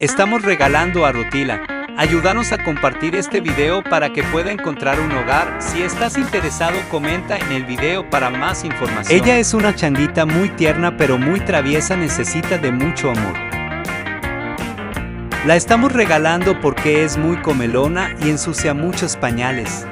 Estamos regalando a Rutila. Ayúdanos a compartir este video para que pueda encontrar un hogar. Si estás interesado, comenta en el video para más información. Ella es una changuita muy tierna pero muy traviesa, necesita de mucho amor. La estamos regalando porque es muy comelona y ensucia muchos pañales.